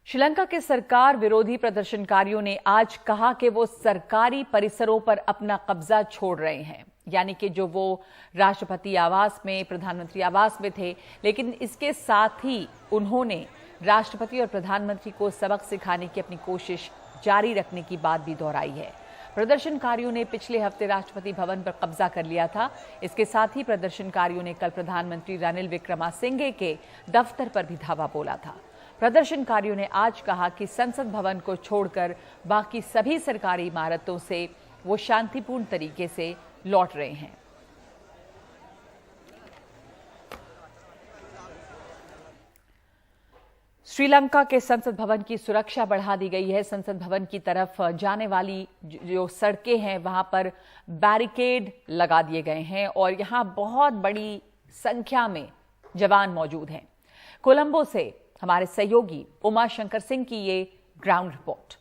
श्रीलंका के सरकार विरोधी प्रदर्शनकारियों ने आज कहा कि वो सरकारी परिसरों पर अपना कब्जा छोड़ रहे हैं, यानी कि जो वो राष्ट्रपति आवास में, प्रधानमंत्री आवास में थे, लेकिन इसके साथ ही उन्होंने राष्ट्रपति और प्रधानमंत्री को सबक सिखाने की अपनी कोशिश जारी रखने की बात भी दोहराई है। प्रदर्शनकारियों ने पिछले हफ्ते राष्ट्रपति भवन पर कब्जा कर लिया था। इसके साथ ही प्रदर्शनकारियों ने कल प्रधानमंत्री रानिल विक्रमासिंघे के दफ्तर पर भी धावा बोला था। प्रदर्शनकारियों ने आज कहा कि संसद भवन को छोड़कर बाकी सभी सरकारी इमारतों से वो शांतिपूर्ण तरीके से लौट रहे हैं। श्रीलंका के संसद भवन की सुरक्षा बढ़ा दी गई है। संसद भवन की तरफ जाने वाली जो सड़कें हैं वहां पर बैरिकेड लगा दिए गए हैं और यहां बहुत बड़ी संख्या में जवान मौजूद हैं। कोलंबो से हमारे सहयोगी उमा शंकर सिंह की ये ग्राउंड रिपोर्ट।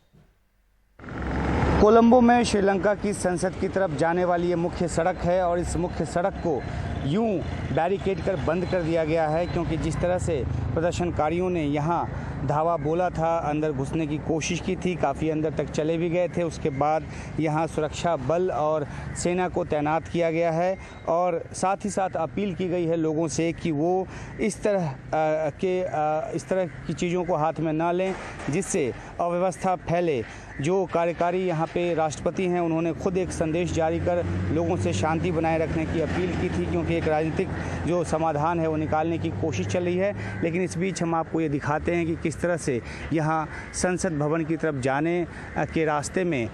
कोलंबो में श्रीलंका की संसद की तरफ जाने वाली ये मुख्य सड़क है और इस मुख्य सड़क को यूं बैरिकेड कर बंद कर दिया गया है, क्योंकि जिस तरह से प्रदर्शनकारियों ने यहाँ धावा बोला था, अंदर घुसने की कोशिश की थी, काफ़ी अंदर तक चले भी गए थे। उसके बाद यहाँ सुरक्षा बल और सेना को तैनात किया गया है और साथ ही साथ अपील की गई है लोगों से कि वो इस तरह की चीज़ों को हाथ में ना लें जिससे अव्यवस्था फैले। जो कार्यकारी यहाँ पे राष्ट्रपति हैं, उन्होंने खुद एक संदेश जारी कर लोगों से शांति बनाए रखने की अपील की थी, क्योंकि एक राजनीतिक जो समाधान है वो निकालने की कोशिश चल रही है। लेकिन इस बीच हम आपको ये दिखाते हैं कि किस तरह से यहाँ संसद भवन की तरफ जाने के रास्ते में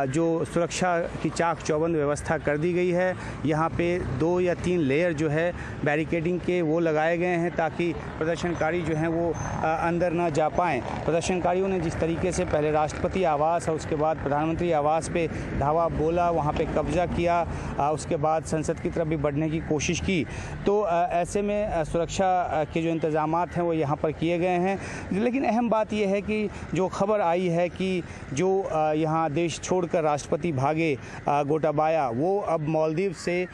जो सुरक्षा की चाक चौबंद व्यवस्था कर दी गई है। यहाँ पे 2 या 3 लेयर जो है बैरिकेडिंग के वो लगाए गए हैं ताकि प्रदर्शनकारी जो हैं वो अंदर ना जा पाएँ। प्रदर्शनकारियों ने जिस तरीके से पहले राष्ट्रपति आवास और उसके बाद प्रधानमंत्री आवास पे धावा बोला, वहाँ पे कब्जा किया, उसके बाद संसद की तरफ भी बढ़ने की कोशिश की, तो ऐसे में सुरक्षा के जो इंतजामात हैं वो यहाँ पर किए गए हैं। लेकिन अहम बात यह है कि जो खबर आई है कि जो यहाँ देश छोड़कर राष्ट्रपति भागे गोटाबाया, वो अब मालदीव से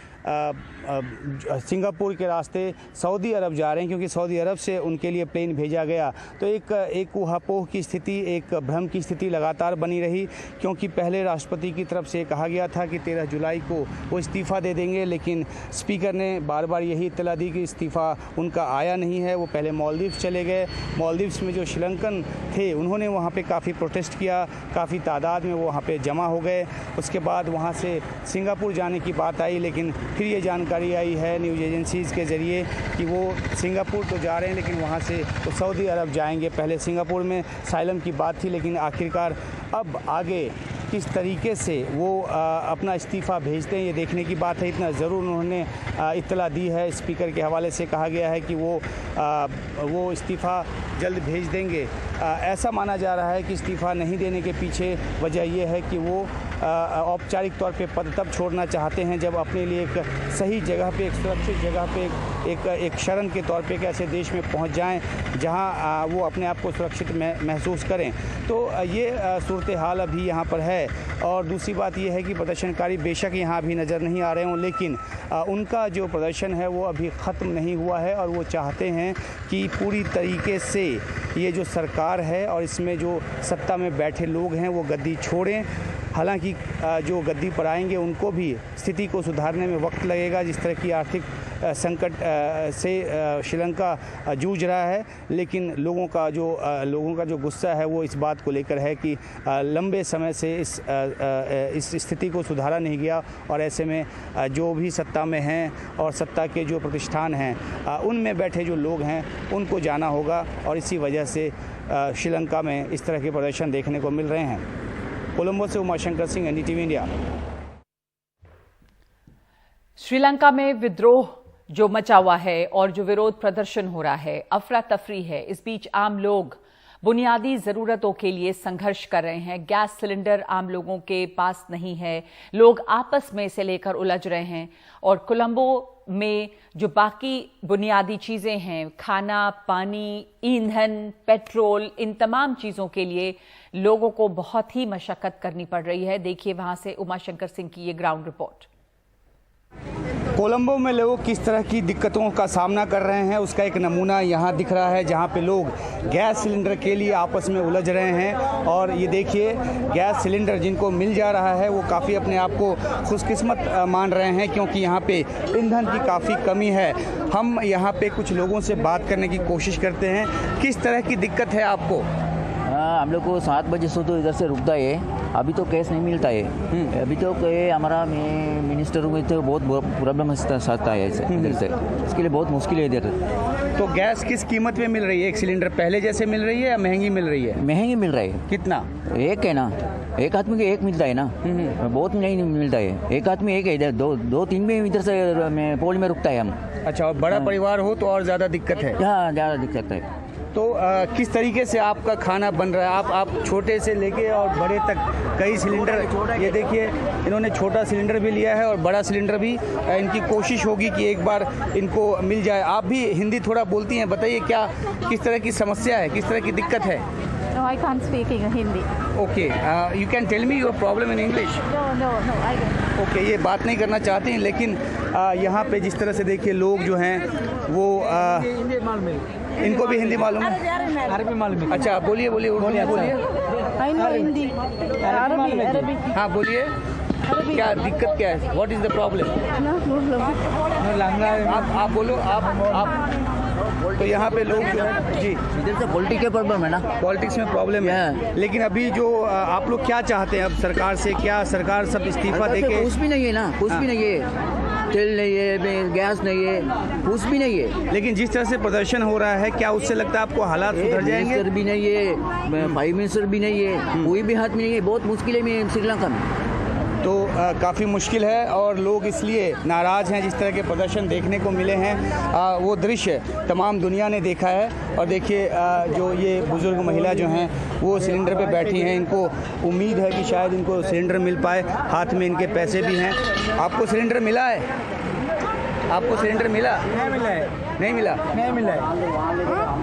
सिंगापुर के रास्ते सऊदी अरब जा रहे हैं, क्योंकि सऊदी अरब से उनके लिए प्लेन भेजा गया। तो एक ऊहापोह की स्थिति, एक भ्रम की स्थिति लगातार बनी रही, क्योंकि पहले राष्ट्रपति की तरफ से कहा गया था कि 13 जुलाई को वो इस्तीफ़ा दे देंगे, लेकिन स्पीकर ने बार बार यही इत्तला दी कि इस्तीफ़ा उनका आया नहीं है। वो पहले मालदीव चले गए। मालदीव्स में जो श्रीलंकन थे उन्होंने वहाँ पर काफ़ी प्रोटेस्ट किया, काफ़ी तादाद में वो वहाँ पर जमा हो गए। उसके बाद वहाँ से सिंगापुर जाने की बात आई, लेकिन फिर ये जानकारी आई है न्यूज़ एजेंसीज़ के ज़रिए कि वो सिंगापुर तो जा रहे हैं, लेकिन वहाँ से वो सऊदी अरब जाएंगे। पहले सिंगापुर में साइलम की बात थी, लेकिन आखिरकार अब आगे किस तरीके से वो अपना इस्तीफ़ा भेजते हैं ये देखने की बात है। इतना ज़रूर उन्होंने इत्तला दी है, स्पीकर के हवाले से कहा गया है कि वो इस्तीफ़ा जल्द भेज देंगे। ऐसा माना जा रहा है कि इस्तीफ़ा नहीं देने के पीछे वजह यह है कि वो औपचारिक तौर पे पद तब छोड़ना चाहते हैं जब अपने लिए एक सही जगह पे, एक सुरक्षित जगह पे, एक शरण के तौर पे एक ऐसे देश में पहुंच जाएं जहां वो अपने आप को सुरक्षित महसूस करें। तो ये सूरत हाल अभी यहाँ पर है। और दूसरी बात ये है कि प्रदर्शनकारी बेशक यहाँ अभी नज़र नहीं आ रहे हों, लेकिन उनका जो प्रदर्शन है वो अभी ख़त्म नहीं हुआ है और वो चाहते हैं कि पूरी तरीके से ये जो सरकार है और इसमें जो सत्ता में बैठे लोग हैं वो गद्दी छोड़ें। हालांकि जो गद्दी पर आएंगे उनको भी स्थिति को सुधारने में वक्त लगेगा। जिस तरह की आर्थिक संकट से श्रीलंका जूझ रहा है, लेकिन लोगों का जो गुस्सा है वो इस बात को लेकर है कि लंबे समय से इस स्थिति को सुधारा नहीं गया और ऐसे में जो भी सत्ता में हैं और सत्ता के जो प्रतिष्ठान हैं उनमें बैठे जो लोग हैं उनको जाना होगा और इसी वजह से श्रीलंका में इस तरह के प्रदर्शन देखने को मिल रहे हैं। कोलंबो से उमा शंकर सिंह, एनडीटीवी इंडिया। श्रीलंका में विद्रोह जो मचा हुआ है और जो विरोध प्रदर्शन हो रहा है, अफरा तफरी है, इस बीच आम लोग बुनियादी जरूरतों के लिए संघर्ष कर रहे हैं। गैस सिलेंडर आम लोगों के पास नहीं है, लोग आपस में इसे लेकर उलझ रहे हैं और कोलंबो में जो बाकी बुनियादी चीजें हैं, खाना, पानी, ईंधन, पेट्रोल, इन तमाम चीजों के लिए लोगों को बहुत ही मशक्कत करनी पड़ रही है। देखिए वहां से उमा शंकर सिंह की ये ग्राउंड रिपोर्ट। कोलंबो में लोग किस तरह की दिक्कतों का सामना कर रहे हैं उसका एक नमूना यहाँ दिख रहा है, जहाँ पे लोग गैस सिलेंडर के लिए आपस में उलझ रहे हैं। और ये देखिए, गैस सिलेंडर जिनको मिल जा रहा है वो काफ़ी अपने आप को खुशकिस्मत मान रहे हैं, क्योंकि यहाँ पे ईंधन की काफ़ी कमी है। हम यहाँ पे कुछ लोगों से बात करने की कोशिश करते हैं, किस तरह की दिक्कत है आपको? हम लोग को 7 बजे से तो इधर से रुकता है, अभी तो कैश नहीं मिलता है। अभी तो हमारा मिनिस्टर में तो बहुत प्रॉब्लम सकता है इधर से, इसके लिए बहुत मुश्किल है इधर। तो गैस किस कीमत में मिल रही है? एक सिलेंडर पहले जैसे मिल रही है या महंगी मिल रही है? महंगी मिल रहा है। कितना? एक है ना, एक आदमी के एक मिलता है ना, बहुत नहीं मिलता है। एक आदमी एक है, इधर दो तीन में इधर से पोल में रुकता है हम। अच्छा, और बड़ा परिवार हो तो और ज़्यादा दिक्कत है? हाँ, ज़्यादा दिक्कत है। तो किस तरीके से आपका खाना बन रहा है? आप छोटे से लेके और बड़े तक कई सिलेंडर, ये देखिए इन्होंने छोटा सिलेंडर भी लिया है और बड़ा सिलेंडर भी। इनकी कोशिश होगी कि एक बार इनको मिल जाए। आप भी हिंदी थोड़ा बोलती हैं, बताइए क्या किस तरह की समस्या है, किस तरह की दिक्कत है? No, I can't speak in Hindi. Okay, you can tell me your problem in English. No, I don't. Okay, ये बात नहीं करना चाहते हैं, लेकिन यहाँ पे जिस तरह से देखिए लोग जो हैं वो इनको भी हिंदी मालूम है? अरबी मालूम है। अच्छा, बोलिए बोलिए, उर्दू में बोलिए। I know Hindi. Arabic. हाँ बोलिए, क्या दिक्कत क्या है? What is the problem? No problem. आप बोलो, आप तो यहाँ पे लोग जो है जी, इधर से पॉलिटिक्स प्रॉब्लम है ना, पॉलिटिक्स में प्रॉब्लम है। लेकिन अभी जो आप लोग क्या चाहते हैं अब सरकार से? क्या सरकार सब इस्तीफा देके? कुछ भी नहीं है ना, कुछ भी नहीं है, तेल नहीं है, गैस नहीं है, कुछ भी नहीं है। लेकिन जिस तरह से प्रदर्शन हो रहा है, क्या उससे लगता है आपको हालात सुधर जाएंगे? मिनिस्टर भी नहीं है, प्राइम मिनिस्टर भी नहीं है, कोई भी हाथ में नहीं है, बहुत मुश्किल है में श्रीलंका में। तो काफ़ी मुश्किल है और लोग इसलिए नाराज़ हैं। जिस तरह के प्रदर्शन देखने को मिले हैं वो दृश्य तमाम दुनिया ने देखा है। और देखिए जो ये बुज़ुर्ग महिला जो हैं वो सिलेंडर पे बैठी हैं, इनको उम्मीद है कि शायद इनको सिलेंडर मिल पाए, हाथ में इनके पैसे भी हैं। आपको सिलेंडर मिला है? आपको सिलेंडर मिला? नहीं मिला है। नहीं मिला? नहीं मिला है।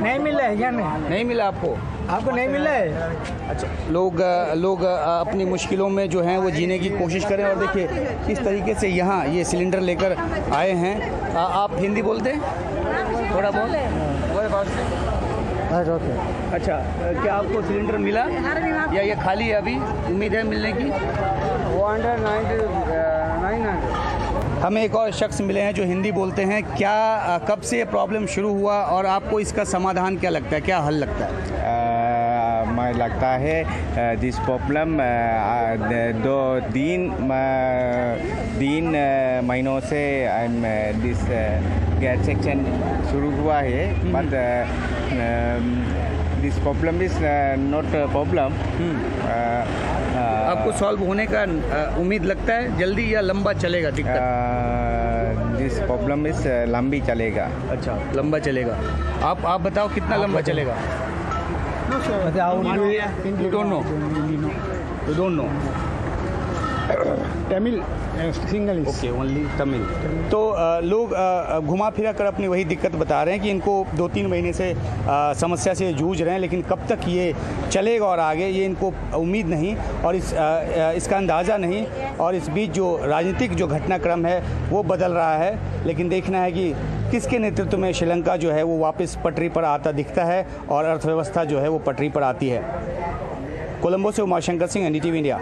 नहीं मिला है क्या? नहीं मिला आपको? आपको नहीं मिला है? अच्छा, लोग अपनी मुश्किलों में जो हैं वो जीने की कोशिश करें। और देखिए किस तरीके से यहाँ ये सिलेंडर लेकर आए हैं। आप हिंदी बोलते हैं? थोड़ा बहुत? अच्छा, क्या आपको सिलेंडर मिला या ये खाली है अभी? उम्मीद है मिलने की? 900। हमें एक और शख्स मिले हैं जो हिंदी बोलते हैं। क्या कब से ये प्रॉब्लम शुरू हुआ और आपको इसका समाधान क्या लगता है, क्या हल लगता है? मैं लगता है दिस प्रॉब्लम 3 महीनों से दिस गैस सेक्शन शुरू हुआ है, but this problem is not problem. आपको सॉल्व होने का उम्मीद लगता है जल्दी या लंबा चलेगा दिक्कत? दिस प्रॉब्लम इज लंबी चलेगा। अच्छा, लंबा चलेगा। आप बताओ कितना लंबा चलेगा? You don't know. You don't know. Tamil single okay, only Tamil. तो लोग घुमा फिरा कर अपनी वही दिक्कत बता रहे हैं कि इनको 2-3 महीने से समस्या से जूझ रहे हैं, लेकिन कब तक ये चलेगा और आगे ये इनको उम्मीद नहीं और इसका अंदाज़ा नहीं। और इस बीच जो राजनीतिक जो घटनाक्रम है वो बदल रहा है, लेकिन देखना है कि किसके नेतृत्व में श्रीलंका जो है वो वापस पटरी पर आता दिखता है और अर्थव्यवस्था जो है वो पटरी पर आती है। कोलंबो से उमाशंकर सिंह, एनडीटीवी इंडिया।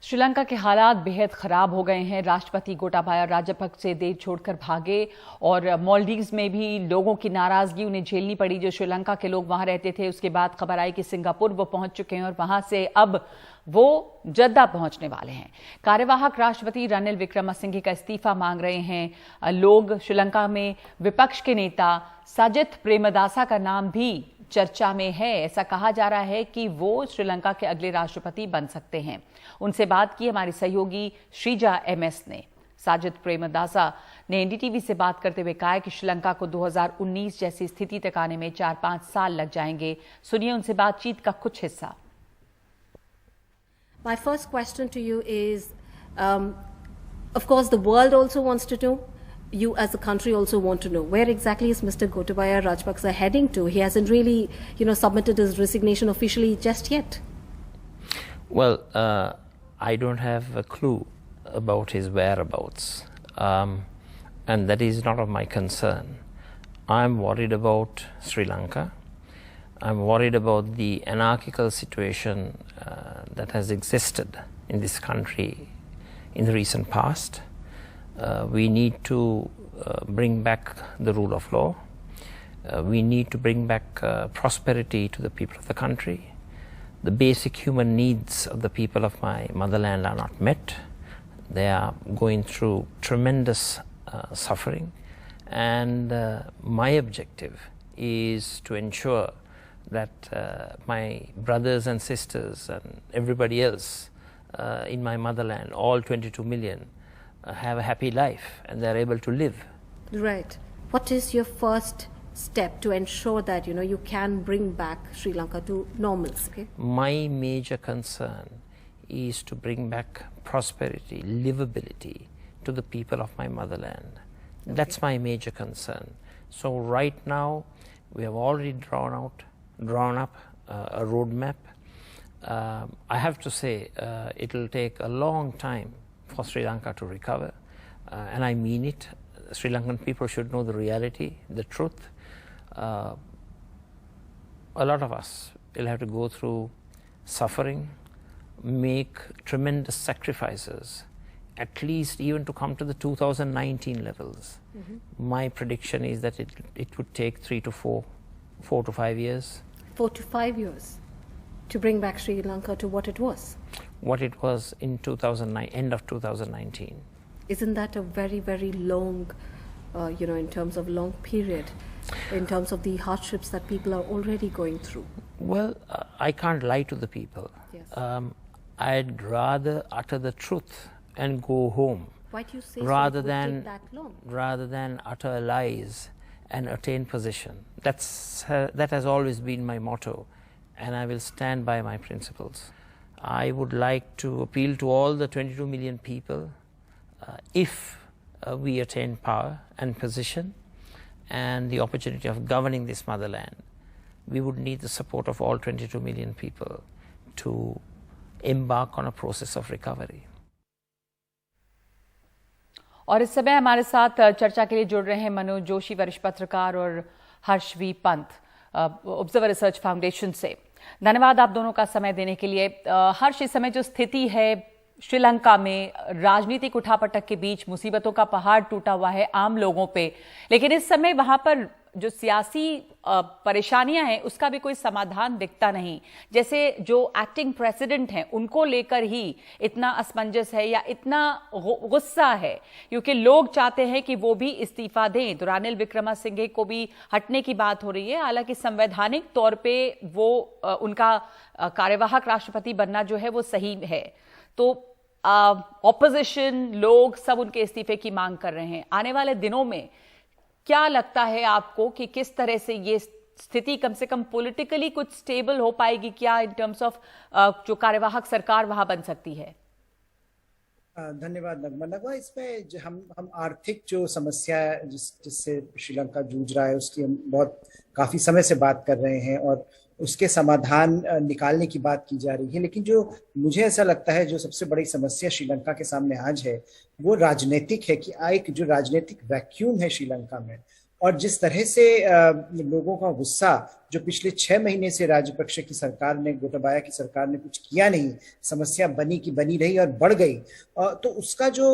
श्रीलंका के हालात बेहद खराब हो गए हैं। राष्ट्रपति गोटाबाया राजपक्षे देश छोड़कर भागे और मालदीव्स में भी लोगों की नाराजगी उन्हें झेलनी पड़ी। जो श्रीलंका के लोग वहां रहते थे, उसके बाद खबर आई कि सिंगापुर वो पहुंच चुके हैं और वहां से अब वो जद्दा पहुंचने वाले हैं। कार्यवाहक राष्ट्रपति रनिल विक्रमसिंघे का इस्तीफा मांग रहे हैं लोग। श्रीलंका में विपक्ष के नेता सजित प्रेमदासा का नाम भी चर्चा में है। ऐसा कहा जा रहा है कि वो श्रीलंका के अगले राष्ट्रपति बन सकते हैं। उनसे बात की हमारी सहयोगी श्रीजा एमएस ने। साजिद प्रेमदासा ने एनडीटीवी से बात करते हुए कहा कि श्रीलंका को 2019 जैसी स्थिति तक आने में 4-5 साल लग जाएंगे। सुनिए उनसे बातचीत का कुछ हिस्सा। My first question to you is, of course, the world also wants to know. You as a country also want to know, where exactly is Mr. Gotabaya Rajapaksa heading to? He hasn't really, submitted his resignation officially just yet. Well, I don't have a clue about his whereabouts, and that is not of my concern. I'm worried about Sri Lanka. I'm worried about the anarchical situation that has existed in this country in the recent past. We need to bring back the rule of law. We need to bring back prosperity to the people of the country. The basic human needs of the people of my motherland are not met. They are going through tremendous suffering, and my objective is to ensure that my brothers and sisters and everybody else in my motherland, all 22 million, have a happy life and they're able to live. Right. What is your first step to ensure that you can bring back Sri Lanka to normals? Okay? My major concern is to bring back prosperity, livability to the people of my motherland. Okay. That's my major concern. So right now we have already drawn up a roadmap. I have to say it will take a long time for Sri Lanka to recover, and I mean it. Sri Lankan people should know the reality, the truth. A lot of us will have to go through suffering, make tremendous sacrifices, at least even to come to the 2019 levels. Mm-hmm. My prediction is that it would take 4 to 5 years. 4 to 5 years to bring back Sri Lanka to what it was? What it was in 2009, end of 2019. Isn't that a very, very long, in terms of long period, in terms of the hardships that people are already going through? Well, I can't lie to the people. Yes. I'd rather utter the truth and go home. Why do you say rather so it than would take that long? Rather than utter lies and attain position. That has always been my motto, and I will stand by my principles. I would like to appeal to all the 22 million people. If we attain power and position and the opportunity of governing this motherland, we would need the support of all 22 million people to embark on a process of recovery. और इस समय हमारे साथ चर्चा के लिए जुड़ रहे हैं मनोज जोशी, वरिष्ठ पत्रकार, और Harsh V Pant, Observer Research Foundation से। धन्यवाद आप दोनों का समय देने के लिए। हर्ष, इस समय जो स्थिति है श्रीलंका में, राजनीतिक उठापटक के बीच मुसीबतों का पहाड़ टूटा हुआ है आम लोगों पे, लेकिन इस समय वहां पर जो सियासी परेशानियां हैं उसका भी कोई समाधान दिखता नहीं। जैसे जो एक्टिंग प्रेसिडेंट हैं उनको लेकर ही इतना असमंजस है या इतना गुस्सा है, क्योंकि लोग चाहते हैं कि वो भी इस्तीफा दें। तो रानिल विक्रमसिंघे को भी हटने की बात हो रही है, हालांकि संवैधानिक तौर पे वो उनका कार्यवाहक राष्ट्रपति बनना जो है वो सही है। तो ऑपोजिशन, लोग सब उनके इस्तीफे की मांग कर रहे हैं। आने वाले दिनों में क्या लगता है आपको कि किस तरह से ये स्थिति कम से कम पॉलिटिकली कुछ स्टेबल हो पाएगी क्या, इन टर्म्स ऑफ जो कार्यवाहक सरकार वहां बन सकती है? धन्यवाद नगमा। इसमें हम आर्थिक जो समस्या जिससे श्रीलंका जूझ रहा है उसकी हम काफी समय से बात कर रहे हैं और उसके समाधान निकालने की बात की जा रही है। लेकिन जो मुझे ऐसा लगता है जो सबसे बड़ी समस्या श्रीलंका के सामने आज है वो राजनीतिक है, कि एक जो राजनीतिक वैक्यूम है श्रीलंका में, और जिस तरह से लोगों का गुस्सा जो पिछले 6 महीने से राजपक्ष की सरकार ने, गोटाबाया की सरकार ने कुछ किया नहीं, समस्या बनी की बनी रही और बढ़ गई, तो उसका जो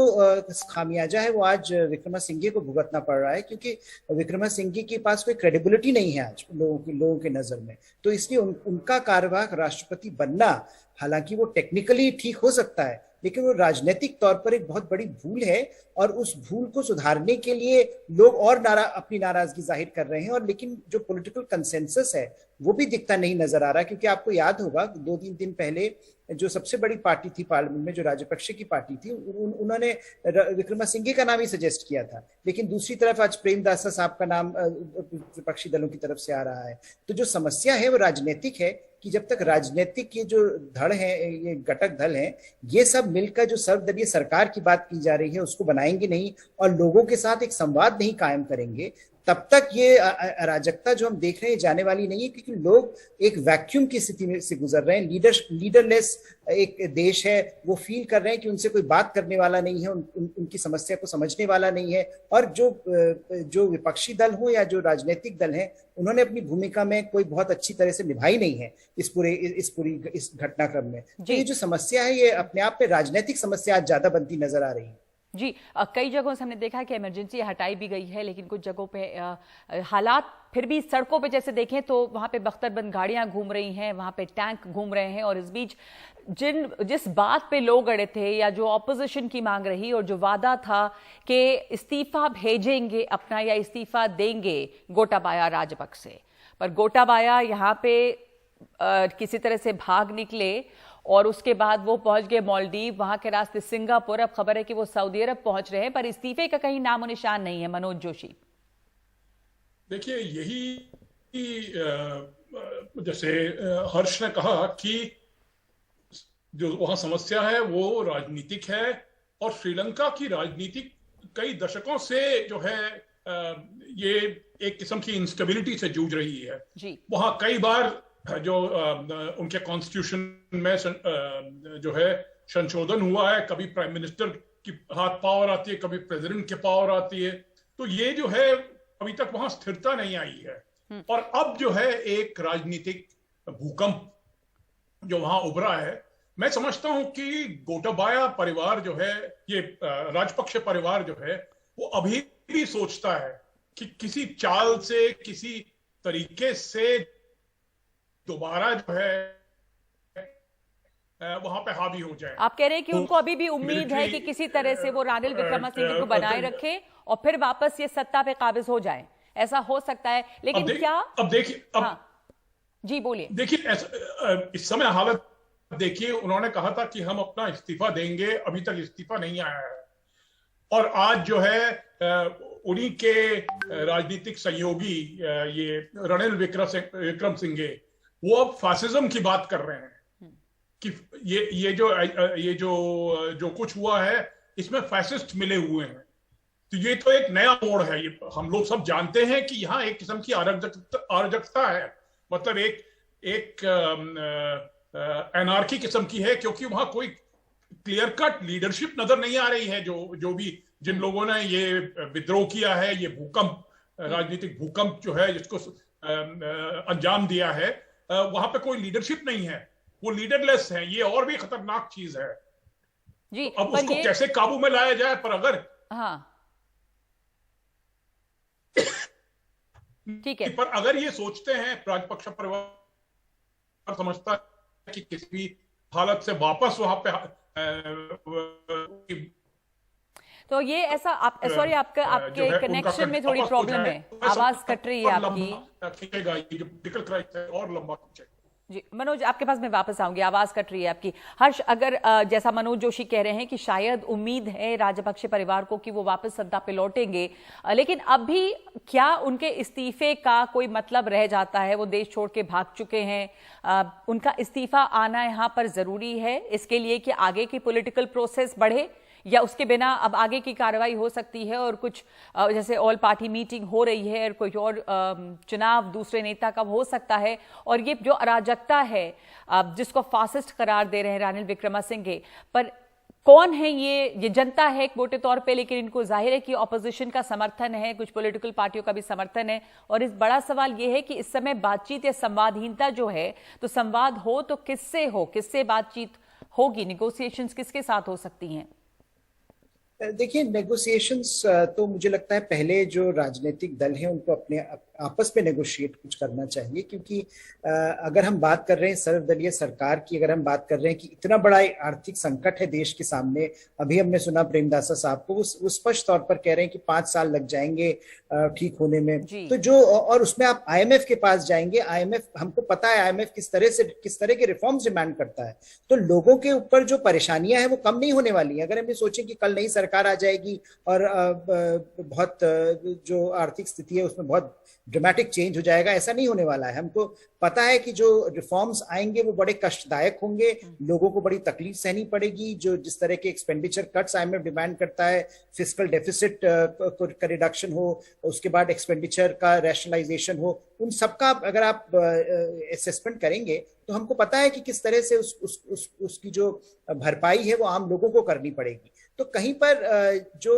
खामियाजा है वो आज विक्रमसिंघे को भुगतना पड़ रहा है, क्योंकि विक्रमसिंघे के पास कोई क्रेडिबिलिटी नहीं है आज लोगों के नजर में। तो इसलिए उनका कार्यवाहक राष्ट्रपति बनना, हालांकि वो टेक्निकली ठीक हो सकता है, लेकिन वो राजनीतिक तौर पर एक बहुत बड़ी भूल है, और उस भूल को सुधारने के लिए लोग और अपनी नाराजगी जाहिर कर रहे हैं। और लेकिन जो पॉलिटिकल कंसेंसस है वो भी दिखता नहीं नजर आ रहा, क्योंकि आपको याद होगा 2-3 दिन पहले जो सबसे बड़ी पार्टी थी पार्लियामेंट में, जो राजपक्षे की पार्टी थी, उन्होंने विक्रमसिंघे का नाम ही सजेस्ट किया था, लेकिन दूसरी तरफ आज प्रेमदासा साहब का नाम विपक्षी दलों की तरफ से आ रहा है। तो जो समस्या है वो राजनीतिक है, कि जब तक राजनीतिक ये जो धड़ है, ये घटक दल हैं, ये सब मिलकर जो सर्वदलीय सरकार की बात की जा रही है उसको बनाएंगे नहीं और लोगों के साथ एक संवाद नहीं कायम करेंगे, तब तक ये अराजकता जो हम देख रहे हैं जाने वाली नहीं है, क्योंकि लोग एक वैक्यूम की स्थिति में से गुजर रहे हैं। लीडरलेस एक देश है, वो फील कर रहे हैं कि उनसे कोई बात करने वाला नहीं है, उनकी समस्या को समझने वाला नहीं है। और जो विपक्षी दल हो या जो राजनीतिक दल हैं, उन्होंने अपनी भूमिका में कोई बहुत अच्छी तरह से निभाई नहीं है इस घटनाक्रम में। तो ये जो समस्या है, ये अपने आप में राजनीतिक समस्या आज ज्यादा बनती नजर आ रही है। जी, कई जगहों से हमने देखा कि इमरजेंसी हटाई भी गई है, लेकिन कुछ जगहों पे हालात फिर भी सड़कों पे जैसे देखें तो वहां पे बख्तरबंद गाड़ियां घूम रही हैं, वहां पे टैंक घूम रहे हैं। और इस बीच जिस बात पे लोग अड़े थे या जो ऑपोजिशन की मांग रही और जो वादा था कि इस्तीफा भेजेंगे अपना या इस्तीफा देंगे गोटाबाया राजपक्से, पर गोटाबाया यहाँ पे किसी तरह से भाग निकले और उसके बाद वो पहुंच गए मालदीव, वहां के रास्ते सिंगापुर। अब खबर है कि वो सऊदी अरब पहुंच रहे हैं, पर इस्तीफे का कहीं नामो निशान नहीं है। मनोज जोशी, देखिए, यही जैसे हर्ष ने कहा कि जो वहां समस्या है वो राजनीतिक है, और श्रीलंका की राजनीति कई दशकों से जो है ये एक किस्म की इंस्टेबिलिटी से जूझ रही है। वहां कई बार जो उनके कॉन्स्टिट्यूशन में जो है संशोधन हुआ है, कभी प्राइम मिनिस्टर की हाथ पावर आती है, कभी प्रेसिडेंट के पावर आती है, तो ये जो है अभी तक वहां स्थिरता नहीं आई है। और अब जो है एक राजनीतिक भूकंप जो वहां उभरा है। मैं समझता हूं कि गोटाबाया परिवार जो है, ये राजपक्ष परिवार जो है, वो अभी भी सोचता है कि किसी चाल से, किसी तरीके से दोबारा जो है वहां पे हावी हो जाए। आप कह रहे हैं कि उनको अभी भी उम्मीद है कि किसी तरह से वो रानिल विक्रमसिंघे को बनाए रखे और फिर वापस ये सत्ता पे काबिज हो जाए, ऐसा हो सकता है। लेकिन क्या अब देखिए, जी बोलिए। देखिए, इस समय हालत देखिए, उन्होंने कहा था कि हम अपना इस्तीफा देंगे, अभी तक इस्तीफा नहीं आया है। और आज जो है उन्हीं के राजनीतिक सहयोगी ये रानिल विक्रमसिंघे, वो अब फासिज्म की बात कर रहे हैं कि ये जो कुछ हुआ है इसमें फैसिस्ट मिले हुए हैं। तो ये तो एक नया मोड़ है। ये हम लोग सब जानते हैं कि यहाँ एक किस्म की अराजकता है, मतलब एक एनार्की किस्म की है, क्योंकि वहां कोई क्लियर कट लीडरशिप नजर नहीं आ रही है। जो भी जिन लोगों ने ये विद्रोह किया है, ये भूकंप, राजनीतिक भूकंप जो है जिसको अंजाम दिया है, वहां पे कोई लीडरशिप नहीं है, वो लीडरलेस है। ये और भी खतरनाक चीज है जी। अब उसको कैसे काबू में लाया जाए। पर अगर ठीक है, पर अगर ये सोचते हैं, राजपक्ष परिवार समझता है कि किसी भी हालत से वापस वहां पे तो ये ऐसा सॉरी आपके कनेक्शन में थोड़ी प्रॉब्लम है, आवाज कट रही है आपकी। ये जो पॉलिटिकल क्राइसिस है और लंबा खींचेगा। जी मनोज, आपके पास मैं वापस आऊंगी, आवाज कट रही है आपकी। हर्ष, अगर जैसा मनोज जोशी कह रहे हैं कि शायद उम्मीद है राजपक्षे परिवार को कि वो वापस सत्ता पे लौटेंगे, लेकिन अब भी क्या उनके इस्तीफे का कोई मतलब रह जाता है? वो देश छोड़ के भाग चुके हैं, उनका इस्तीफा आना यहाँ पर जरूरी है इसके लिए कि आगे की पॉलिटिकल प्रोसेस बढ़े, या उसके बिना अब आगे की कार्रवाई हो सकती है और कुछ जैसे ऑल पार्टी मीटिंग हो रही है और कोई और चुनाव दूसरे नेता का हो सकता है, और ये जो अराजकता है जिसको फासिस्ट करार दे रहे हैं रानिल विक्रमसिंघे, पर कौन है ये जनता है एक मोटे तौर पे, लेकिन इनको जाहिर है कि ऑपोजिशन का समर्थन है, कुछ पॉलिटिकल पार्टियों का भी समर्थन है। और इस बड़ा सवाल ये है कि इस समय बातचीत या संवादहीनता जो है, तो संवाद हो तो किससे बातचीत होगी, निगोसिएशंस किसके साथ हो सकती हैं? देखिए, नेगोशिएशंस तो मुझे लगता है पहले जो राजनीतिक दल हैं उनको अपने आपस में नेगोशिएट कुछ करना चाहिए, क्योंकि अगर हम बात कर रहे हैं सर्वदलीय सरकार की, अगर हम बात कर रहे हैं कि इतना बड़ा आर्थिक संकट है देश के सामने, अभी हमने सुना प्रेमदासा साहब को, वो स्पष्ट तौर पर कह रहे हैं कि 5 साल लग जाएंगे ठीक होने में। तो जो, और उसमें आप IMF के पास जाएंगे, IMF, हमको पता है IMF किस तरह के रिफॉर्म्स डिमांड करता है, तो लोगों के ऊपर जो परेशानियां हैं वो कम नहीं होने वाली है। अगर हम ये सोचें कि कल नई सरकार आ जाएगी और बहुत जो आर्थिक स्थिति है उसमें बहुत ड्रामेटिक चेंज हो जाएगा, ऐसा नहीं होने वाला है। हमको पता है कि जो रिफॉर्म्स आएंगे वो बड़े कष्टदायक होंगे, लोगों को बड़ी तकलीफ सहनी पड़ेगी। जो जिस तरह के एक्सपेंडिचर कट्स IMF डिमांड करता है, फिस्कल डेफिसिट का रिडक्शन हो, उसके बाद एक्सपेंडिचर का रैशनलाइजेशन हो, उन सबका अगर आप असेसमेंट करेंगे तो हमको पता है कि किस तरह से उसकी जो भरपाई है वो आम लोगों को करनी पड़ेगी। तो कहीं पर जो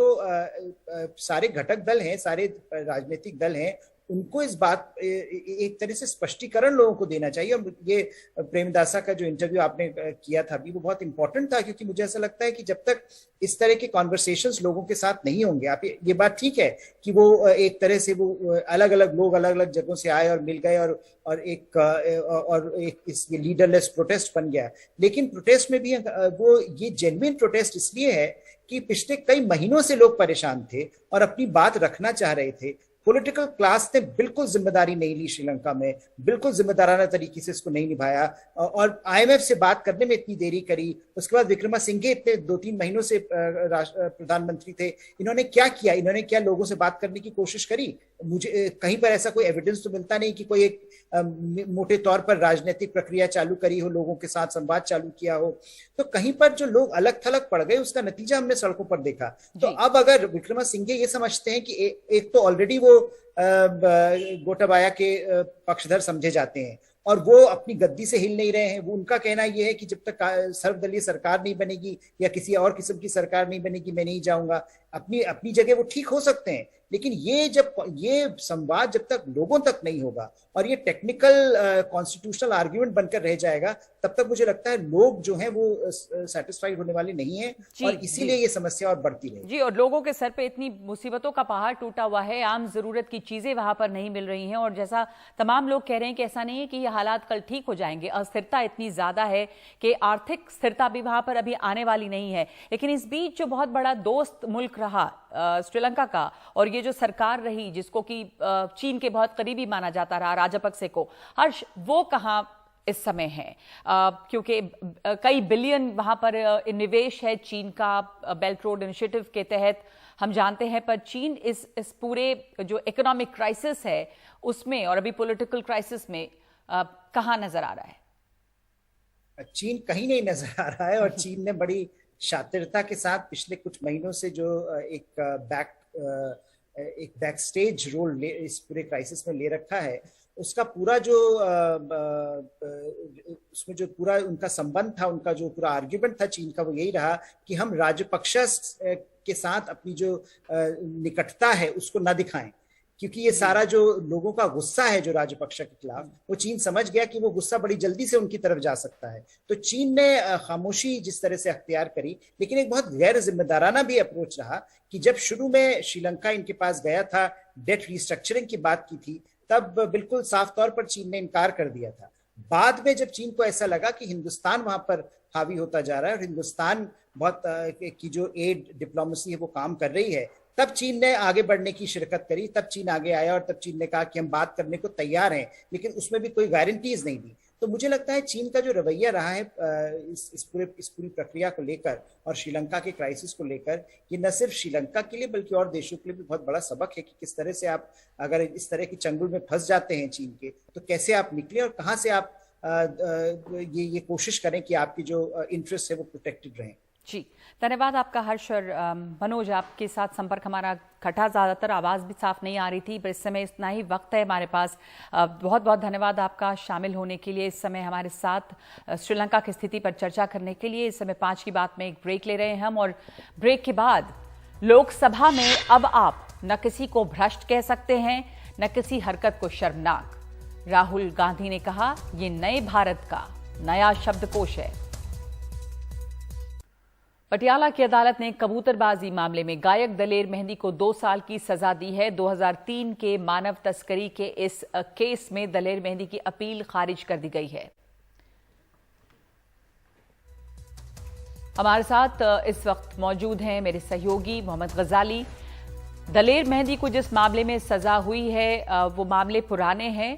सारे घटक दल हैं, सारे राजनीतिक दल हैं, उनको इस बात एक तरह से स्पष्टीकरण लोगों को देना चाहिए। और ये प्रेमदासा का जो इंटरव्यू आपने किया था अभी, वो बहुत इंपॉर्टेंट था, क्योंकि मुझे ऐसा लगता है कि जब तक इस तरह के कॉन्वर्सेशंस लोगों के साथ नहीं होंगे, आप ये बात ठीक है कि वो एक तरह से वो अलग अलग लोग अलग अलग जगहों से आए और मिल गए और एक इस लीडरलेस प्रोटेस्ट बन गया, लेकिन प्रोटेस्ट में भी वो ये जेन्युइन प्रोटेस्ट इसलिए है कि पिछले कई महीनों से लोग परेशान थे और अपनी बात रखना चाह रहे थे। पॉलिटिकल क्लास ने बिल्कुल जिम्मेदारी नहीं ली श्रीलंका में, बिल्कुल जिम्मेदाराना तरीके से इसको नहीं निभाया और IMF से बात करने में इतनी देरी करी। उसके बाद विक्रमासिंघे इतने 2-3 महीनों से प्रधानमंत्री थे, इन्होंने क्या किया? इन्होंने क्या लोगों से बात करने की कोशिश करी? मुझे कहीं पर ऐसा कोई एविडेंस तो मिलता नहीं कि कोई एक मोटे तौर पर राजनीतिक प्रक्रिया चालू करी हो, लोगों के साथ संवाद चालू किया हो। तो कहीं पर जो लोग अलग थलग पड़ गए, उसका नतीजा हमने सड़कों पर देखा। तो अब अगर विक्रमासिंघे ये समझते हैं कि एक तो ऑलरेडी वो गोटाबाया के पक्षधर समझे जाते हैं और वो अपनी गद्दी से हिल नहीं रहे हैं। वो उनका कहना ये है कि जब तक सर्वदलीय सरकार नहीं बनेगी या किसी और किस्म की सरकार नहीं बनेगी, मैं नहीं जाऊंगा। अपनी जगह वो ठीक हो सकते हैं, लेकिन ये संवाद जब तक लोगों तक नहीं होगा और ये टेक्निकल कॉन्स्टिट्यूशनल आर्ग्यूमेंट बनकर रह जाएगा, तब तक मुझे लगता है लोग जो हैं वो सेटिस्फाइड होने वाले नहीं हैं और इसीलिए ये समस्या और बढ़ती रहेगी। जी, और लोगों के सर पे इतनी मुसीबतों का पहाड़ टूटा हुआ है, आम जरूरत की चीजें वहां पर नहीं मिल रही हैं और जैसा तमाम लोग कह रहे हैं कि ऐसा नहीं है कि ये हालात कल ठीक हो जाएंगे। अस्थिरता इतनी ज्यादा है कि आर्थिक स्थिरता भी वहां पर अभी आने वाली नहीं है। लेकिन इस बीच जो बहुत बड़ा दोस्त मुल्क रहा श्रीलंका का, और ये जो सरकार रही जिसको कि चीन के बहुत करीबी माना जाता रहा, राजपक्से को, हर्ष, वो कहां इस समय है? क्योंकि कई बिलियन वहां पर निवेश है चीन का बेल्ट रोड इनिशिएटिव के तहत, हम जानते हैं। पर चीन इस पूरे जो इकोनॉमिक क्राइसिस है उसमें और अभी पॉलिटिकल क्राइसिस में कहां नजर आ रहा है? चीन कहीं नहीं नजर आ रहा है और चीन ने बड़ी शातिरता के साथ पिछले कुछ महीनों से जो एक बैक स्टेज रोल इस पूरे क्राइसिस में ले रखा है, उसका पूरा जो उसमें जो पूरा उनका संबंध था, उनका जो पूरा आर्ग्यूमेंट था चीन का, वो यही रहा कि हम राजपक्षे के साथ अपनी जो निकटता है उसको न दिखाएं, क्योंकि ये सारा जो लोगों का गुस्सा है जो राजपक्षे के खिलाफ, वो चीन समझ गया कि वो गुस्सा बड़ी जल्दी से उनकी तरफ जा सकता है। तो चीन ने खामोशी जिस तरह से अख्तियार करी, लेकिन एक बहुत गैर जिम्मेदाराना भी अप्रोच रहा कि जब शुरू में श्रीलंका इनके पास गया था, डेट रिस्ट्रक्चरिंग की बात की थी, तब बिल्कुल साफ तौर पर चीन ने इनकार कर दिया था। बाद में जब चीन को ऐसा लगा कि हिंदुस्तान वहां पर हावी होता जा रहा है और हिंदुस्तान बहुत की जो एड डिप्लोमेसी है वो काम कर रही है, तब चीन ने आगे बढ़ने की शिरकत करी। तब चीन आगे आया और तब चीन ने कहा कि हम बात करने को तैयार हैं, लेकिन उसमें भी कोई गारंटीज नहीं दी। तो मुझे लगता है चीन का जो रवैया रहा है इस पूरी प्रक्रिया को लेकर और श्रीलंका के क्राइसिस को लेकर, ये न सिर्फ श्रीलंका के लिए बल्कि और देशों के लिए भी बहुत बड़ा सबक है कि किस तरह से आप अगर इस तरह की चंगुल में फंस जाते हैं चीन के, तो कैसे आप निकले और कहाँ से आप ये कोशिश करें कि आपकी जो इंटरेस्ट है वो प्रोटेक्टेड रहें। जी, धन्यवाद आपका हर्ष। और मनोज, आपके साथ संपर्क हमारा कटा, ज़्यादातर आवाज़ भी साफ नहीं आ रही थी, पर इस समय इतना ही वक्त है हमारे पास। बहुत बहुत धन्यवाद आपका शामिल होने के लिए इस समय हमारे साथ श्रीलंका की स्थिति पर चर्चा करने के लिए। इस समय 5 की बात में एक ब्रेक ले रहे हैं हम, और ब्रेक के बाद लोकसभा में अब आप न किसी को भ्रष्ट कह सकते हैं न किसी हरकत को शर्मनाक। राहुल गांधी ने कहा, ये नए भारत का नया शब्दकोश है। पटियाला की अदालत ने कबूतरबाजी मामले में गायक दलेर मेहंदी को 2 साल की सजा दी है। 2003 के मानव तस्करी के इस केस में दलेर मेहंदी की अपील खारिज कर दी गई है। हमारे साथ इस वक्त मौजूद हैं मेरे सहयोगी मोहम्मद गजाली। दलेर मेहंदी को जिस मामले में सजा हुई है वो मामले पुराने हैं,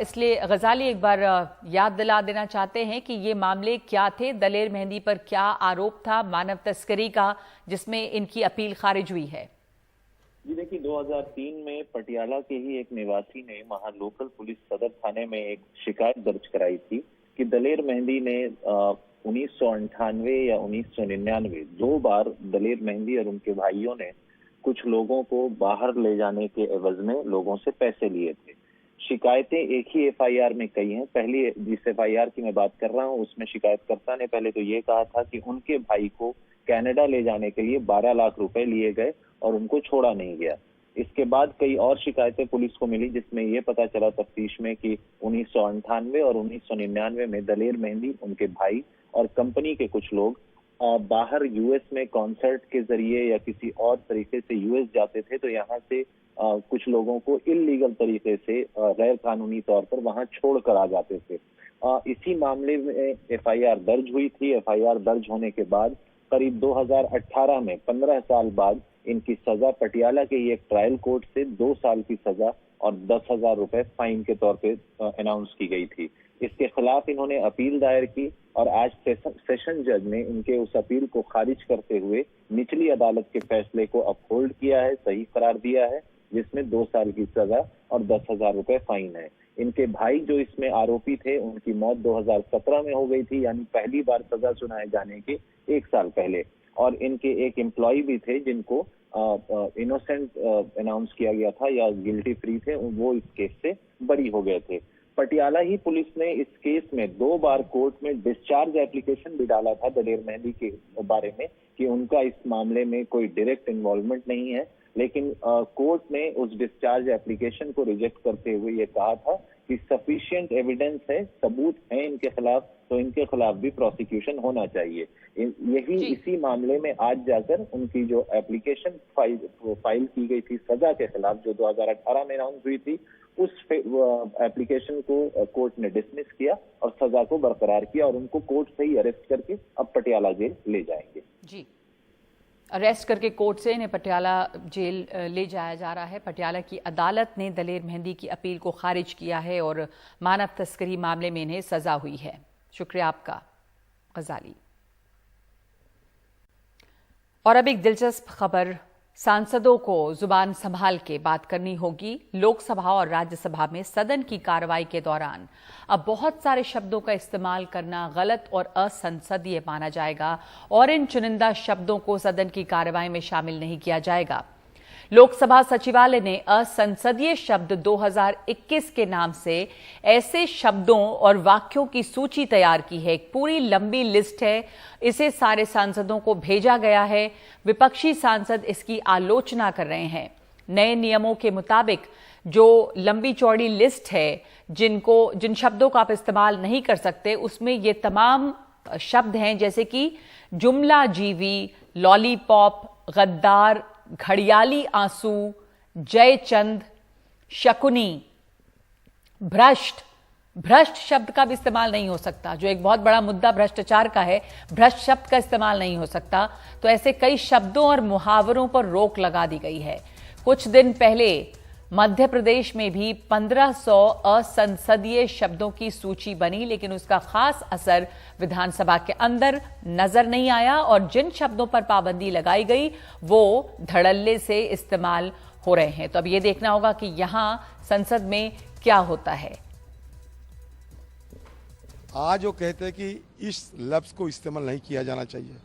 इसलिए गजाली एक बार याद दिला देना चाहते हैं कि ये मामले क्या थे, दलेर मेहंदी पर क्या आरोप था मानव तस्करी का जिसमें इनकी अपील खारिज हुई है। जी देखिए, 2003 में पटियाला के ही एक निवासी ने वहां लोकल पुलिस सदर थाने में एक शिकायत दर्ज कराई थी कि दलेर मेहंदी ने 1998 या 1999 2 बार दलेर मेहंदी और उनके भाइयों ने कुछ लोगों को बाहर ले जाने के एवज में लोगों से पैसे लिए थे। शिकायतें एक ही एफआईआर में कई हैं। पहली जिस एफआईआर की मैं बात कर रहा हूं उसमें शिकायतकर्ता ने पहले तो ये कहा था कि उनके भाई को कनाडा ले जाने के लिए 12 लाख रुपए लिए गए और उनको छोड़ा नहीं गया। इसके बाद कई और शिकायतें पुलिस को मिली जिसमें यह पता चला तफ्तीश में कि 1998 और 1999 में दलेर मेहंदी, उनके भाई और कंपनी के कुछ लोग बाहर यूएस में कॉन्सर्ट के जरिए या किसी और तरीके से यूएस जाते थे, तो यहाँ से कुछ लोगों को इल्लीगल तरीके से गैर कानूनी तौर पर वहां छोड़ कर आ जाते थे। इसी मामले में एफआईआर दर्ज हुई थी। एफआईआर दर्ज होने के बाद करीब 2018 में 15 साल बाद इनकी सजा पटियाला के एक ट्रायल कोर्ट से 2 साल की सजा और 10,000 रुपए फाइन के तौर पे अनाउंस की गई थी। इसके खिलाफ इन्होंने अपील दायर की और आज सेशन जज ने इनके उस अपील को खारिज करते हुए निचली अदालत के फैसले को अपहोल्ड किया है, सही करार दिया है, जिसमें 2 साल की सजा और 10,000 रुपए फाइन है। इनके भाई जो इसमें आरोपी थे उनकी मौत 2017 में हो गई थी, यानी पहली बार सजा सुनाए जाने के 1 साल पहले। और इनके एक एम्प्लॉय भी थे जिनको इनोसेंट अनाउंस किया गया था या गिल्टी फ्री थे, वो इस केस से बरी हो गए थे। पटियाला ही पुलिस ने इस केस में 2 बार कोर्ट में डिस्चार्ज एप्लीकेशन भी डाला था दलेर मेहंदी के बारे में कि उनका इस मामले में कोई डायरेक्ट इन्वॉल्वमेंट नहीं है, लेकिन कोर्ट ने उस डिस्चार्ज एप्लीकेशन को रिजेक्ट करते हुए ये कहा था कि सफिशिएंट एविडेंस है, सबूत है इनके खिलाफ, तो इनके खिलाफ भी प्रोसिक्यूशन होना चाहिए। यही इसी मामले में आज जाकर उनकी जो एप्लीकेशन फाइल की गई थी सजा के खिलाफ, जो 2018 में अनाउंस हुई थी, उस एप्लीकेशन को कोर्ट ने डिसमिस किया और सजा को बरकरार किया और उनको कोर्ट से ही अरेस्ट करके अब पटियाला जेल ले जाएंगे। जी, अरेस्ट करके कोर्ट से इन्हें पटियाला जेल ले जाया जा रहा है। पटियाला की अदालत ने दलेर मेहंदी की अपील को खारिज किया है और मानव तस्करी मामले में इन्हें सजा हुई है। शुक्रिया आपका गजाली। और अब एक दिलचस्प खबर, सांसदों को जुबान संभाल के बात करनी होगी। लोकसभा और राज्यसभा में सदन की कार्रवाई के दौरान अब बहुत सारे शब्दों का इस्तेमाल करना गलत और असंसदीय माना जाएगा और इन चुनिंदा शब्दों को सदन की कार्रवाई में शामिल नहीं किया जाएगा। लोकसभा सचिवालय ने असंसदीय शब्द 2021 के नाम से ऐसे शब्दों और वाक्यों की सूची तैयार की है। एक पूरी लंबी लिस्ट है, इसे सारे सांसदों को भेजा गया है। विपक्षी सांसद इसकी आलोचना कर रहे हैं। नए नियमों के मुताबिक जो लंबी चौड़ी लिस्ट है, जिन शब्दों का आप इस्तेमाल नहीं कर सकते, उसमें ये तमाम शब्द हैं जैसे कि जुमला जीवी, लॉलीपॉप, गद्दार, घड़ियाली आंसू, जयचंद, शकुनी, भ्रष्ट शब्द का भी इस्तेमाल नहीं हो सकता, जो एक बहुत बड़ा मुद्दा भ्रष्टाचार का है। भ्रष्ट शब्द का इस्तेमाल नहीं हो सकता। तो ऐसे कई शब्दों और मुहावरों पर रोक लगा दी गई है। कुछ दिन पहले मध्य प्रदेश में भी 1500 असंसदीय शब्दों की सूची बनी, लेकिन उसका खास असर विधानसभा के अंदर नजर नहीं आया और जिन शब्दों पर पाबंदी लगाई गई वो धड़ल्ले से इस्तेमाल हो रहे हैं। तो अब ये देखना होगा कि यहां संसद में क्या होता है। आज वो कहते हैं कि इस लफ्ज को इस्तेमाल नहीं किया जाना चाहिए।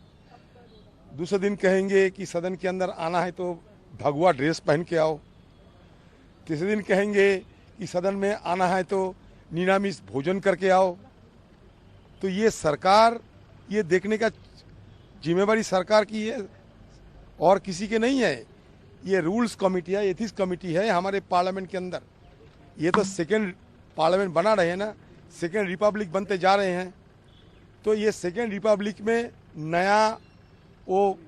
दूसरे दिन कहेंगे कि सदन के अंदर आना है तो भगवा ड्रेस पहन के आओ। तीसरे दिन कहेंगे कि सदन में आना है तो निरामिष भोजन करके आओ। तो ये सरकार, ये देखने का जिम्मेवारी सरकार की है और किसी के नहीं है। ये रूल्स कमेटी है, एथिक्स कमेटी है हमारे पार्लियामेंट के अंदर। ये तो सेकेंड पार्लियामेंट बना रहे हैं ना, सेकेंड रिपब्लिक बनते जा रहे हैं। तो ये सेकेंड रिपब्लिक में नया वो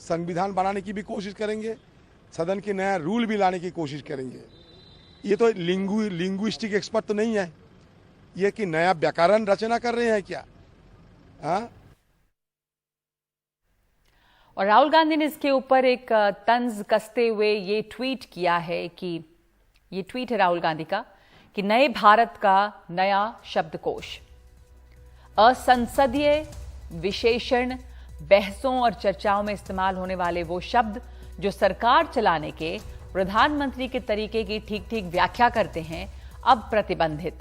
संविधान बनाने की भी कोशिश करेंगे, सदन के नया रूल भी लाने की कोशिश करेंगे। ये तो लिंग्विस्टिक एक्सपर्ट तो नहीं है, ये कि नया व्याकरण रचना कर रहे हैं क्या? हाँ। और राहुल गांधी ने इसके ऊपर एक तंज कसते हुए ये ट्वीट किया है कि ये ट्वीट है राहुल गांधी का कि नए भारत का नया शब्दकोश, असंसदीय विशेषण, बहसों और चर्चाओं में इस्तेमाल होने वाले वो शब्द जो सरकार चलाने के प्रधानमंत्री के तरीके की ठीक ठीक व्याख्या करते हैं, अब प्रतिबंधित।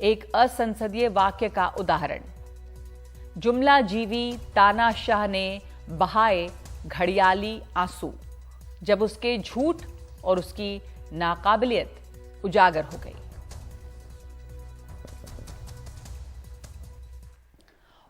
एक असंसदीय वाक्य का उदाहरण। जुमला जीवी तानाशाह ने बहाए घड़ियाली आंसू जब उसके झूठ और उसकी नाकाबिलियत उजागर हो गई।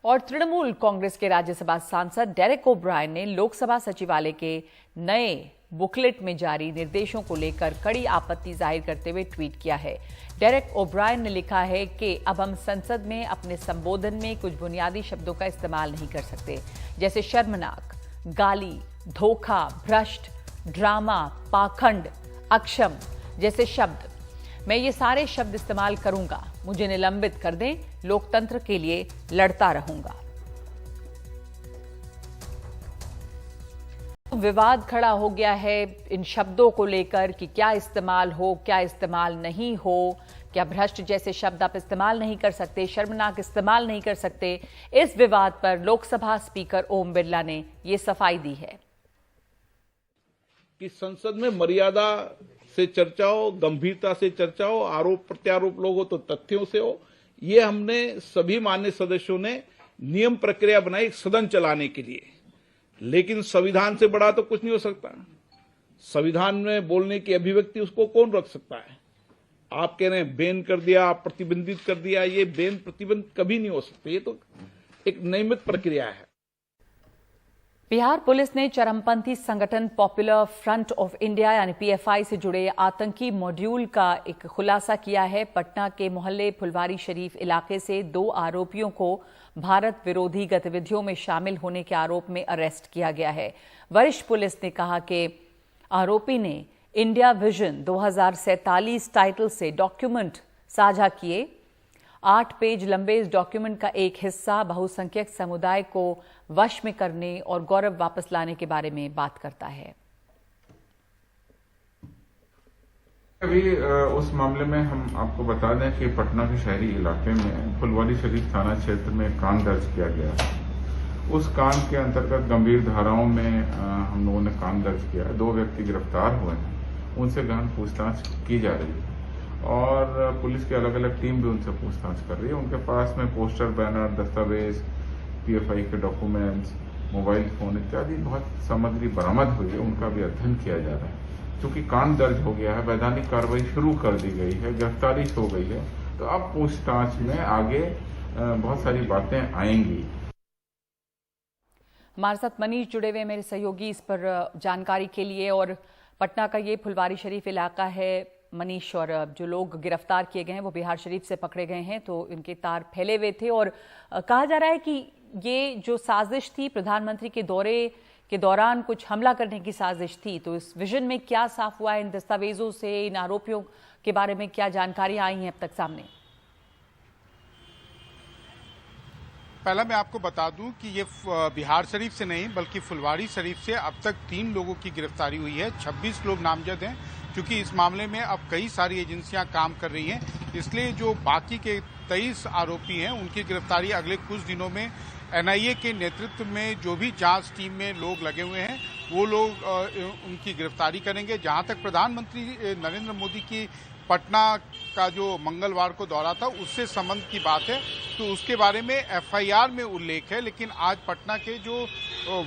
और तृणमूल कांग्रेस के राज्यसभा सांसद डेरेक ओब्रायन ने लोकसभा सचिवालय के नए बुकलेट में जारी निर्देशों को लेकर कड़ी आपत्ति जाहिर करते हुए ट्वीट किया है। डेरेक ओब्रायन ने लिखा है कि अब हम संसद में अपने संबोधन में कुछ बुनियादी शब्दों का इस्तेमाल नहीं कर सकते, जैसे शर्मनाक, गाली, धोखा, भ्रष्ट, ड्रामा, पाखंड, अक्षम जैसे शब्द। मैं ये सारे शब्द इस्तेमाल करूंगा, मुझे निलंबित कर दें, लोकतंत्र के लिए लड़ता रहूंगा। विवाद खड़ा हो गया है इन शब्दों को लेकर कि क्या इस्तेमाल हो, क्या इस्तेमाल नहीं हो, क्या भ्रष्ट जैसे शब्द आप इस्तेमाल नहीं कर सकते, शर्मनाक इस्तेमाल नहीं कर सकते। इस विवाद पर लोकसभा स्पीकर ओम बिरला ने ये सफाई दी है कि संसद में मर्यादा से चर्चा हो, गंभीरता से चर्चा हो, आरोप प्रत्यारोप लोग हो तो तथ्यों से हो। ये हमने सभी मान्य सदस्यों ने नियम प्रक्रिया बनाई सदन चलाने के लिए, लेकिन संविधान से बड़ा तो कुछ नहीं हो सकता। संविधान में बोलने की अभिव्यक्ति उसको कौन रख सकता है? आप कह रहे हैं बैन कर दिया, प्रतिबंधित कर दिया, ये बैन प्रतिबंध कभी नहीं हो सकते, ये तो एक नियमित प्रक्रिया है। बिहार पुलिस ने चरमपंथी संगठन पॉपुलर फ्रंट ऑफ इंडिया यानी पीएफआई से जुड़े आतंकी मॉड्यूल का एक खुलासा किया है। पटना के मोहल्ले फुलवारी शरीफ इलाके से 2 आरोपियों को भारत विरोधी गतिविधियों में शामिल होने के आरोप में अरेस्ट किया गया है। वरिष्ठ पुलिस ने कहा कि आरोपी ने इंडिया विजन 2047 टाइटल से डॉक्यूमेंट साझा किए। 8 पेज लंबे इस डॉक्यूमेंट का एक हिस्सा बहुसंख्यक समुदाय को वश में करने और गौरव वापस लाने के बारे में बात करता है। अभी उस मामले में हम आपको बता दें कि पटना के शहरी इलाके में फुलवारी शरीफ थाना क्षेत्र में कांड दर्ज किया गया। उस कांड के अंतर्गत गंभीर धाराओं में हम लोगों ने कांड दर्ज किया। 2 व्यक्ति गिरफ्तार हुए हैं, उनसे गहन पूछताछ की जा रही है और पुलिस की अलग अलग टीम भी उनसे पूछताछ कर रही है। उनके पास में पोस्टर, बैनर, दस्तावेज, पीएफआई के डॉक्यूमेंट्स, मोबाइल फोन इत्यादि बहुत सामग्री बरामद हुई है, उनका भी अध्ययन किया जा रहा है। चूंकि कांड दर्ज हो गया है, वैधानिक कार्रवाई शुरू कर दी गई है, गिरफ्तारी हो गई है, तो अब पूछताछ में आगे बहुत सारी बातें आएंगी। हमारे साथ मनीष जुड़े हुए मेरे सहयोगी इस पर जानकारी के लिए। और पटना का ये फुलवारी शरीफ इलाका है मनीष, और जो लोग गिरफ्तार किए गए हैं वो बिहार शरीफ से पकड़े गए हैं, तो इनके तार फैले हुए थे। और कहा जा रहा है कि ये जो साजिश थी प्रधानमंत्री के दौरे के दौरान कुछ हमला करने की साजिश थी। तो इस विजन में क्या साफ हुआ है? इन दस्तावेजों से इन आरोपियों के बारे में क्या जानकारियां आई हैं अब तक सामने? पहला मैं आपको बता दूं कि ये बिहार शरीफ से नहीं बल्कि फुलवारी शरीफ से अब तक 3 लोगों की गिरफ्तारी हुई है। 26 लोग नामजद हैं। क्योंकि इस मामले में अब कई सारी एजेंसियां काम कर रही हैं, इसलिए जो बाकी के 23 आरोपी हैं उनकी गिरफ्तारी अगले कुछ दिनों में एनआईए के नेतृत्व में जो भी जांच टीम में लोग लगे हुए हैं वो लोग उनकी गिरफ्तारी करेंगे। जहां तक प्रधानमंत्री नरेंद्र मोदी की पटना का जो मंगलवार को दौरा था उससे संबंध की बात है तो उसके बारे में एफआईआर में उल्लेख है। लेकिन आज पटना के जो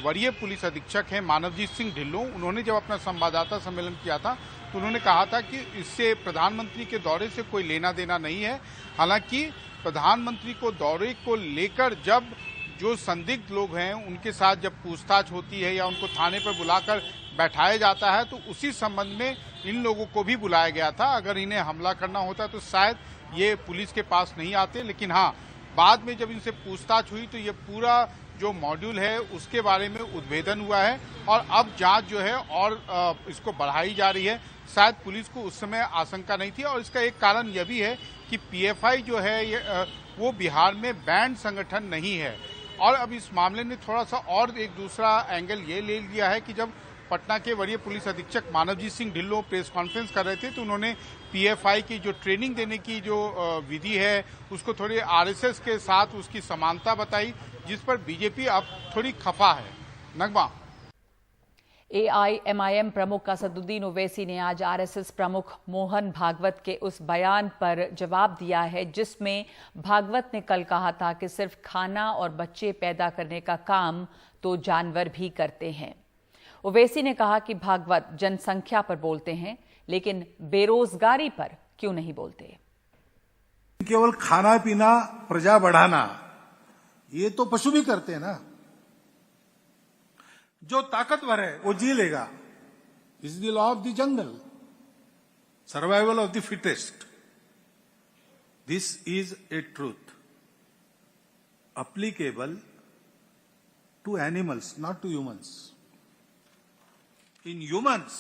वरीय पुलिस अधीक्षक हैं मानवजीत सिंह ढिल्लों, उन्होंने जब अपना संवाददाता सम्मेलन किया था तो उन्होंने कहा था कि इससे प्रधानमंत्री के दौरे से कोई लेना देना नहीं है। हालांकि प्रधानमंत्री को दौरे को लेकर जब जो संदिग्ध लोग हैं उनके साथ जब पूछताछ होती है या उनको थाने पर बुलाकर बैठाया जाता है तो उसी संबंध में इन लोगों को भी बुलाया गया था। अगर इन्हें हमला करना होता तो शायद ये पुलिस के पास नहीं आते, लेकिन हाँ बाद में जब इनसे पूछताछ हुई तो ये पूरा जो मॉड्यूल है उसके बारे में उद्भेदन हुआ है और अब जांच जो है और इसको बढ़ाई जा रही है। शायद पुलिस को उस समय आशंका नहीं थी और इसका एक कारण यह भी है कि पीएफआई जो है वो बिहार में बैंड संगठन नहीं है। और अब इस मामले ने थोड़ा सा और एक दूसरा एंगल ये ले लिया है कि जब पटना के वरीय पुलिस अधीक्षक मानवजीत सिंह ढिल्लों प्रेस कॉन्फ्रेंस कर रहे थे तो उन्होंने पीएफआई की जो ट्रेनिंग देने की जो विधि है उसको थोड़ी आरएसएस के साथ उसकी समानता बताई, जिस पर बीजेपी अब थोड़ी खफा है। नगमा। AIMIM प्रमुख असदुद्दीन ओवैसी ने आज RSS प्रमुख मोहन भागवत के उस बयान पर जवाब दिया है जिसमें भागवत ने कल कहा था कि सिर्फ खाना और बच्चे पैदा करने का काम तो जानवर भी करते हैं। ओवैसी ने कहा कि भागवत जनसंख्या पर बोलते हैं लेकिन बेरोजगारी पर क्यों नहीं बोलते। केवल खाना पीना प्रजा बढ़ाना ये तो पशु भी करते हैं ना। जो ताकतवर है वो जी लेगा। Is the law of the jungle, survival of the fittest. This is a truth applicable to animals, not to humans. In humans,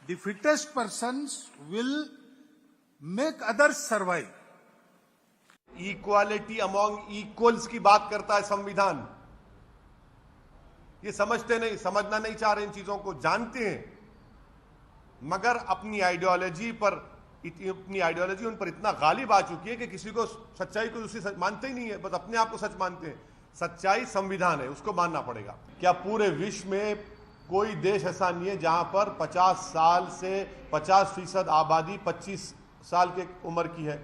the fittest persons will make others survive. Equality among equals की बात करता है संविधान। ये समझते नहीं, समझना नहीं चाह रहे, इन चीजों को जानते हैं मगर अपनी आइडियोलॉजी उन पर इतना गालिब आ चुकी है कि किसी को सच्चाई को दूसरी सच मानते ही नहीं है, बस अपने आप को सच मानते हैं। सच्चाई संविधान है, उसको मानना पड़ेगा। क्या पूरे विश्व में कोई देश ऐसा नहीं है जहां पर 50 साल से 50% आबादी 25 साल के उम्र की है,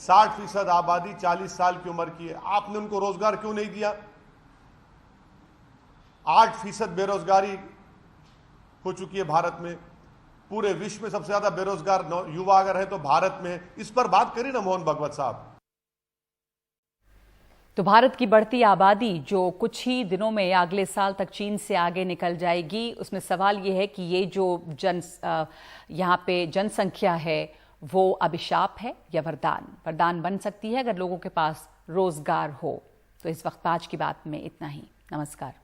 60% आबादी 40 साल की उम्र की है? आपने उनको रोजगार क्यों नहीं दिया? 8% बेरोजगारी हो चुकी है भारत में। पूरे विश्व में सबसे ज्यादा बेरोजगार युवा अगर है तो भारत में है। इस पर बात करिए ना मोहन भागवत साहब। तो भारत की बढ़ती आबादी जो कुछ ही दिनों में या अगले साल तक चीन से आगे निकल जाएगी, उसमें सवाल यह है कि ये जो यहाँ पे जनसंख्या है वो अभिशाप है या वरदान? वरदान बन सकती है अगर लोगों के पास रोजगार हो। तो इस वक्त आज की बात में इतना ही। नमस्कार।